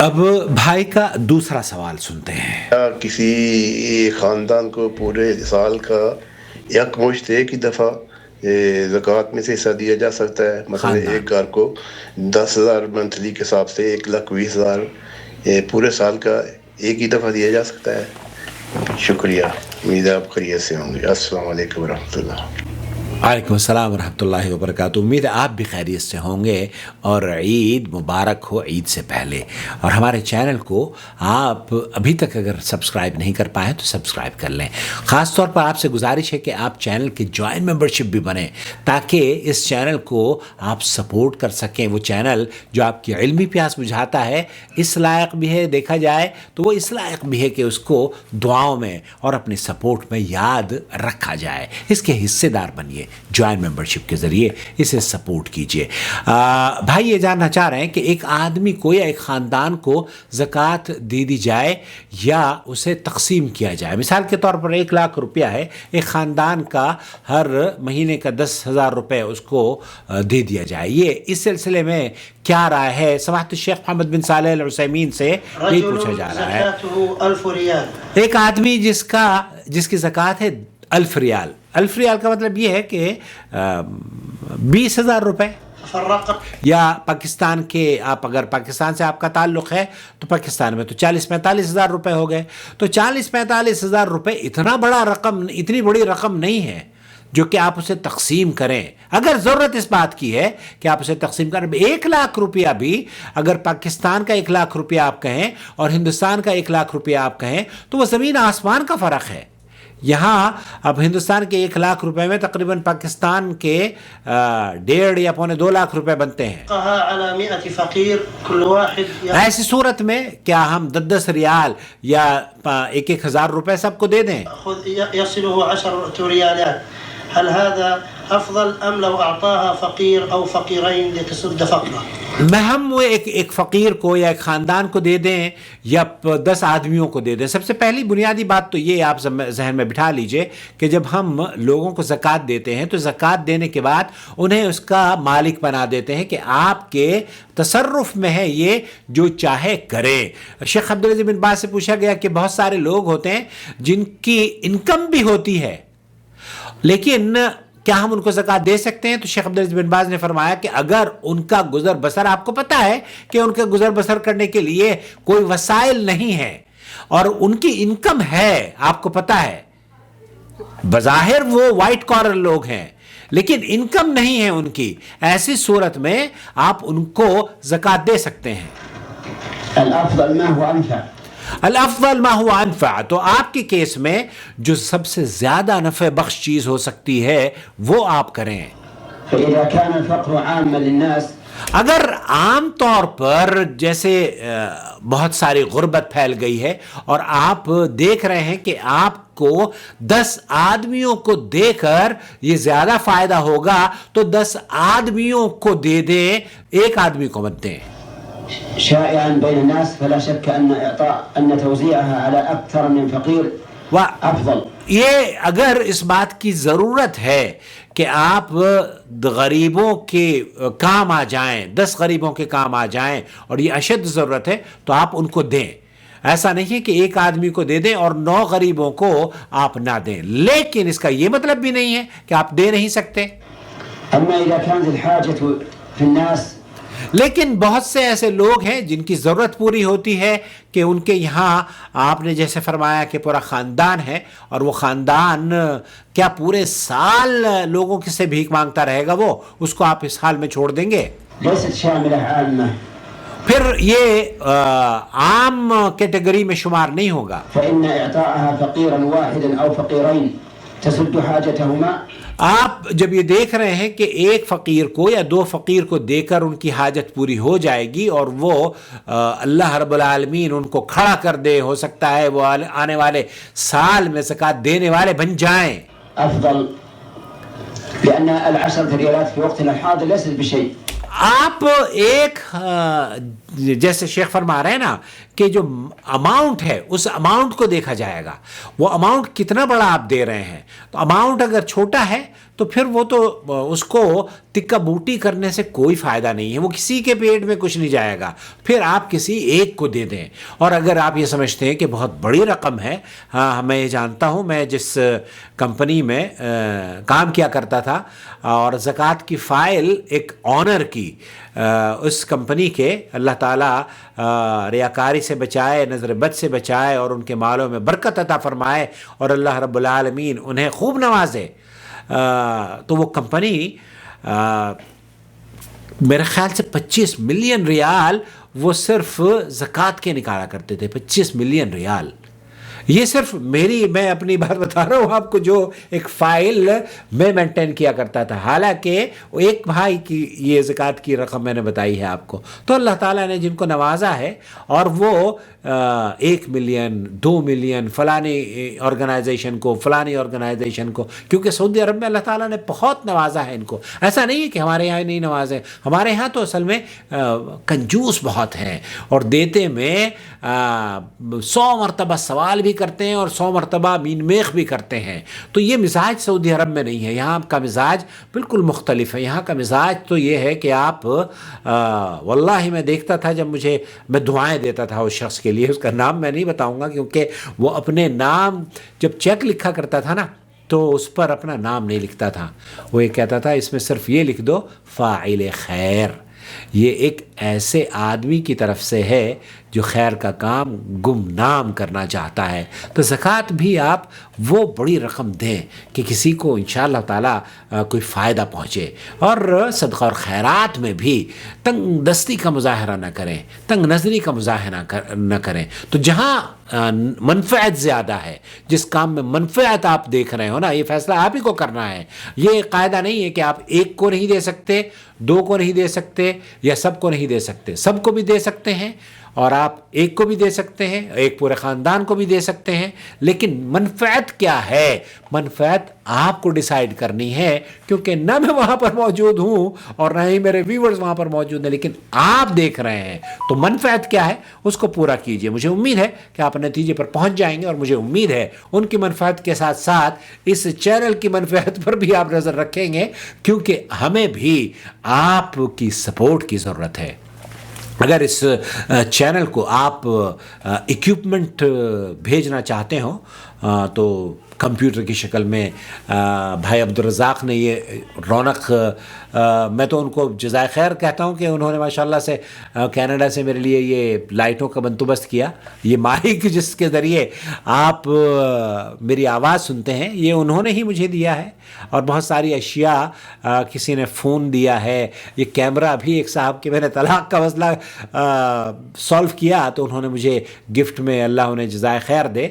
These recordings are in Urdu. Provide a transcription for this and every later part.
اب بھائی کا دوسرا سوال سنتے ہیں. کیا کسی خاندان کو پورے سال کا یکمشت ایک ہی دفعہ زکوٰۃ میں سے حصہ دیا جا سکتا ہے؟ مثلا ایک گھر کو 10,000 منتھلی کے حساب سے 1,20,000 پورے سال کا ایک ہی دفعہ دیا جا سکتا ہے؟ شکریہ، امید ہے آپ خیریت سے ہوں گے. السلام علیکم ورحمۃ اللہ. وعلیکم السلام ورحمۃ اللہ وبرکاتہ. امید ہے آپ بھی خیریت سے ہوں گے اور عید مبارک ہو عید سے پہلے. اور ہمارے چینل کو آپ ابھی تک اگر سبسکرائب نہیں کر پائے تو سبسکرائب کر لیں. خاص طور پر آپ سے گزارش ہے کہ آپ چینل کی جوائنٹ ممبرشپ بھی بنیں تاکہ اس چینل کو آپ سپورٹ کر سکیں. وہ چینل جو آپ کی علمی پیاس بجھاتا ہے، اس لائق بھی ہے دیکھا جائے تو وہ اس لائق بھی ہے کہ اس کو دعاؤں میں اور اپنی سپورٹ میں یاد رکھا جائے. اس کے حصے دار بنیے جوائنٹ ممبرشپ کے ذریعے، اسے سپورٹ کیجئے. بھائی یہ جاننا چاہ رہے ہیں کہ ایک آدمی کو یا ایک خاندان کو زکوٰۃ دے دی جائے یا اسے تقسیم کیا جائے. مثال کے طور پر 1,00,000 روپیہ ہے، ایک خاندان کا ہر مہینے کا 10,000 روپے اس کو دے دیا جائے. یہ اس سلسلے میں کیا رائے ہے؟ سماحت الشیخ محمد بن صالح العثیمین سے یہ پوچھا جا رہا ہے. 1,000 ریال، ایک آدمی جس کی زکوٰۃ ہے 1,000 ریال. 1,000 ریال کا مطلب یہ ہے کہ 20,000 روپے. یا پاکستان کے، آپ اگر پاکستان سے آپ کا تعلق ہے تو پاکستان میں تو 40-45 ہزار روپے ہو گئے. تو 40-45 ہزار روپے اتنی بڑی رقم نہیں ہے جو کہ آپ اسے تقسیم کریں. اگر ضرورت اس بات کی ہے کہ آپ اسے تقسیم کریں، 1,00,000 روپیہ بھی اگر پاکستان کا 1,00,000 روپیہ آپ کہیں اور ہندوستان کا 1,00,000 روپیہ آپ کہیں تو وہ زمین آسمان کا فرق ہے. یہاں اب ہندوستان کے 1,00,000 روپے میں تقریباً پاکستان کے 1.5 یا 2.25 روپے بنتے ہیں. ایسی صورت میں کیا ہم 10 ریال یا 1,000 روپے سب کو دے دیں؟ يصله 10 ريالات. هل هذا افضل ام لو اعطاها فقير او فقيرين لتسد فقره؟ ہم وہ ایک فقیر کو یا ایک خاندان کو دے دیں یا 10 آدمیوں کو دے دیں. سب سے پہلی بنیادی بات تو یہ آپ ذہن میں بٹھا لیجئے کہ جب ہم لوگوں کو زکوٰۃ دیتے ہیں تو زکوٰۃ دینے کے بعد انہیں اس کا مالک بنا دیتے ہیں کہ آپ کے تصرف میں ہے، یہ جو چاہے کرے. شیخ عبدالعزیز بن باز سے پوچھا گیا کہ بہت سارے لوگ ہوتے ہیں جن کی انکم بھی ہوتی ہے لیکن کیا ہم ان کو زکوٰۃ دے سکتے ہیں؟ تو شیخ عبدالعزیز بن باز نے فرمایا کہ اگر ان کا گزر بسر، آپ کو پتہ ہے کہ ان کا گزر بسر کرنے کے لیے کوئی وسائل نہیں ہے اور ان کی انکم ہے، آپ کو پتہ ہے بظاہر وہ وائٹ کالر لوگ ہیں لیکن انکم نہیں ہے ان کی، ایسی صورت میں آپ ان کو زکوٰۃ دے سکتے ہیں. الافضل ما هو انفع. تو آپ کے کیس میں جو سب سے زیادہ نفع بخش چیز ہو سکتی ہے وہ آپ کریں. فإذا كان الفقر عاما للناس، اگر عام طور پر جیسے بہت ساری غربت پھیل گئی ہے اور آپ دیکھ رہے ہیں کہ آپ کو 10 آدمیوں کو دے کر یہ زیادہ فائدہ ہوگا تو 10 آدمیوں کو دے دیں، ایک آدمی کو مت دیں. شائعا بين الناس، فلا شك أن توزيعها على أكثر من فقير أفضل. یہ اگر اس بات کی ضرورت ہے کہ آپ غریبوں کے کام آ جائیں، 10 غریبوں کے کام آ جائیں اور یہ اشد ضرورت ہے تو آپ ان کو دیں. ایسا نہیں ہے کہ ایک آدمی کو دے دیں اور 9 غریبوں کو آپ نہ دیں، لیکن اس کا یہ مطلب بھی نہیں ہے کہ آپ دے نہیں سکتے. أما إذا كانت الحاجة في الناس، لیکن بہت سے ایسے لوگ ہیں جن کی ضرورت پوری ہوتی ہے کہ ان کے یہاں آپ نے جیسے فرمایا کہ پورا خاندان ہے اور وہ خاندان کیا پورے سال لوگوں سے بھیک مانگتا رہے گا؟ وہ اس کو آپ اس حال میں چھوڑ دیں گے؟ ليست شاملة عامة، پھر یہ عام کیٹیگری میں شمار نہیں ہوگا. فإن إعطاءها فقيرا واحدا أو فقيرين تسد حاجتهما. آپ جب یہ دیکھ رہے ہیں کہ ایک فقیر کو یا 2 فقیر کو دے کر ان کی حاجت پوری ہو جائے گی اور وہ اللہ رب العالمین ان کو کھڑا کر دے، ہو سکتا ہے وہ آنے والے سال میں زکوٰۃ دینے والے بن جائیں، أفضل، لأن ال10 ريالات في وقتنا الحاضر ليست بشيء. آپ ایک جیسے شیخ فرما رہے ہیں نا کہ جو اماؤنٹ ہے اس اماؤنٹ کو دیکھا جائے گا، وہ اماؤنٹ کتنا بڑا آپ دے رہے ہیں. تو اماؤنٹ اگر چھوٹا ہے تو پھر وہ تو اس کو تکہ بوٹی کرنے سے کوئی فائدہ نہیں ہے، وہ کسی کے پیٹ میں کچھ نہیں جائے گا، پھر آپ کسی ایک کو دے دیں۔ اور اگر آپ یہ سمجھتے ہیں کہ بہت بڑی رقم ہے، ہاں میں یہ جانتا ہوں، میں جس کمپنی میں کام کیا کرتا تھا اور زکوٰۃ کی فائل ایک آنر کی، اس کمپنی کے اللہ تعالیٰ ریاکاری سے بچائے، نظر بد سے بچائے اور ان کے مالوں میں برکت عطا فرمائے اور اللہ رب العالمین انہیں خوب نوازے، تو وہ کمپنی میرے خیال سے 25 ملین ریال وہ صرف زکوٰۃ کے نکالا کرتے تھے، 25 ملین ریال۔ یہ صرف میں اپنی بات بتا رہا ہوں آپ کو، جو ایک فائل میں مینٹین کیا کرتا تھا، حالانکہ ایک بھائی کی یہ زکوٰۃ کی رقم میں نے بتائی ہے آپ کو۔ تو اللہ تعالیٰ نے جن کو نوازا ہے اور وہ 1 ملین 2 ملین فلانی آرگنائزیشن کو، کیونکہ سعودی عرب میں اللہ تعالیٰ نے بہت نوازا ہے ان کو، ایسا نہیں ہے کہ ہمارے یہاں نہیں نوازے، ہمارے یہاں تو اصل میں کنجوس بہت ہیں اور دیتے میں 100 مرتبہ سوال بھی کرتے ہیں اور 100 مرتبہ مین میخ بھی کرتے ہیں۔ تو یہ مزاج سعودی عرب میں نہیں ہے، یہاں کا مزاج بالکل مختلف ہے۔ یہاں کا مزاج تو یہ ہے کہ آپ واللہ میں دیکھتا تھا جب میں دعائیں دیتا تھا اس شخص کے لیے، اس کا نام میں نہیں بتاؤں گا کیونکہ وہ اپنے نام جب چیک لکھا کرتا تھا نا تو اس پر اپنا نام نہیں لکھتا تھا، وہ یہ کہتا تھا اس میں صرف یہ لکھ دو فاعل خیر۔ یہ ایک ایسے آدمی کی طرف سے ہے جو خیر کا کام گمنام کرنا چاہتا ہے۔ تو زکوٰۃ بھی آپ وہ بڑی رقم دیں کہ کسی کو انشاءاللہ تعالیٰ کوئی فائدہ پہنچے، اور صدقہ اور خیرات میں بھی تنگ دستی کا مظاہرہ نہ کریں، تنگ نظری کا مظاہرہ نہ کریں۔ تو جہاں منفعت زیادہ ہے، جس کام میں منفعت آپ دیکھ رہے ہو نا، یہ فیصلہ آپ ہی کو کرنا ہے۔ یہ قاعدہ نہیں ہے کہ آپ ایک کو نہیں دے سکتے، 2 کو نہیں دے سکتے یا سب کو نہیں دے سکتے، سب کو بھی دے سکتے ہیں اور آپ ایک کو بھی دے سکتے ہیں، ایک پورے خاندان کو بھی دے سکتے ہیں، لیکن منفعت کیا ہے؟ منفعت آپ کو ڈیسائیڈ کرنی ہے، کیونکہ نہ میں وہاں پر موجود ہوں اور نہ ہی میرے ویورز وہاں پر موجود ہیں، لیکن آپ دیکھ رہے ہیں، تو منفعت کیا ہے اس کو پورا کیجئے۔ مجھے امید ہے کہ آپ نتیجے پر پہنچ جائیں گے، اور مجھے امید ہے ان کی منفعت کے ساتھ ساتھ اس چینل کی منفعت پر بھی آپ نظر رکھیں گے، کیونکہ ہمیں بھی آپ کی سپورٹ کی ضرورت ہے۔ اگر اس چینل کو آپ ایکوپمنٹ بھیجنا چاہتے ہو تو کمپیوٹر کی شکل میں بھائی عبدالرزاق نے یہ رونق، میں تو ان کو جزائے خیر کہتا ہوں کہ انہوں نے ماشاءاللہ سے کینیڈا سے میرے لیے یہ لائٹوں کا بندوبست کیا، یہ مائک جس کے ذریعے آپ میری آواز سنتے ہیں یہ انہوں نے ہی مجھے دیا ہے، اور بہت ساری اشیاء کسی نے فون دیا ہے، یہ کیمرہ بھی ایک صاحب کے میں نے طلاق کا مسئلہ سولو کیا تو انہوں نے مجھے گفٹ میں، اللہ انہیں جزائے خیر دے،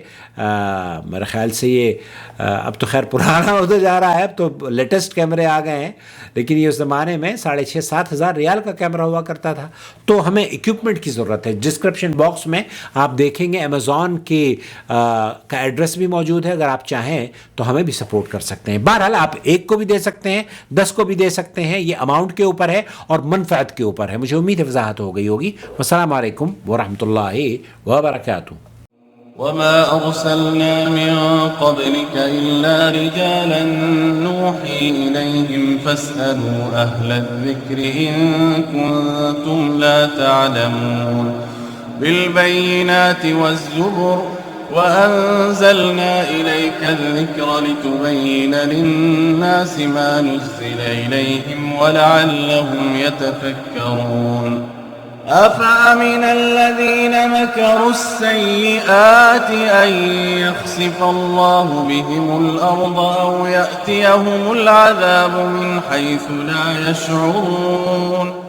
میرے خیال سے یہ اب تو خیر پرانا ہوتا جا رہا ہے، اب تو لیٹسٹ کیمرے آ گئے ہیں، لیکن یہ اس زمانے میں 6,500-7 ہزار ریال کا کیمرہ ہوا کرتا تھا۔ تو ہمیں ایکوپمنٹ کی ضرورت ہے۔ ڈسکرپشن باکس میں آپ دیکھیں گے امیزون کی کا ایڈریس بھی موجود ہے، اگر آپ چاہیں تو ہمیں بھی سپورٹ کر سکتے ہیں۔ بہرحال آپ 1 کو بھی دے سکتے ہیں، 10 کو بھی دے سکتے ہیں، یہ اماؤنٹ کے اوپر ہے اور منفعت کے اوپر ہے۔ مجھے امید ہے وضاحت ہو گئی ہوگی۔ السلام علیکم ورحمۃ اللہ وبرکاتہ۔ وما أرسلنا من قبلك إلا رجالا نوحي إليهم فاسألوا أهل الذكر إن كنتم لا تعلمون بالبينات والزبر وأنزلنا إليك الذكر لتبين للناس ما نزل إليهم ولعلهم يتفكرون أفأمن الذين مكروا السيئات أن يخسف الله بهم الأرض أو يأتيهم العذاب من حيث لا يشعرون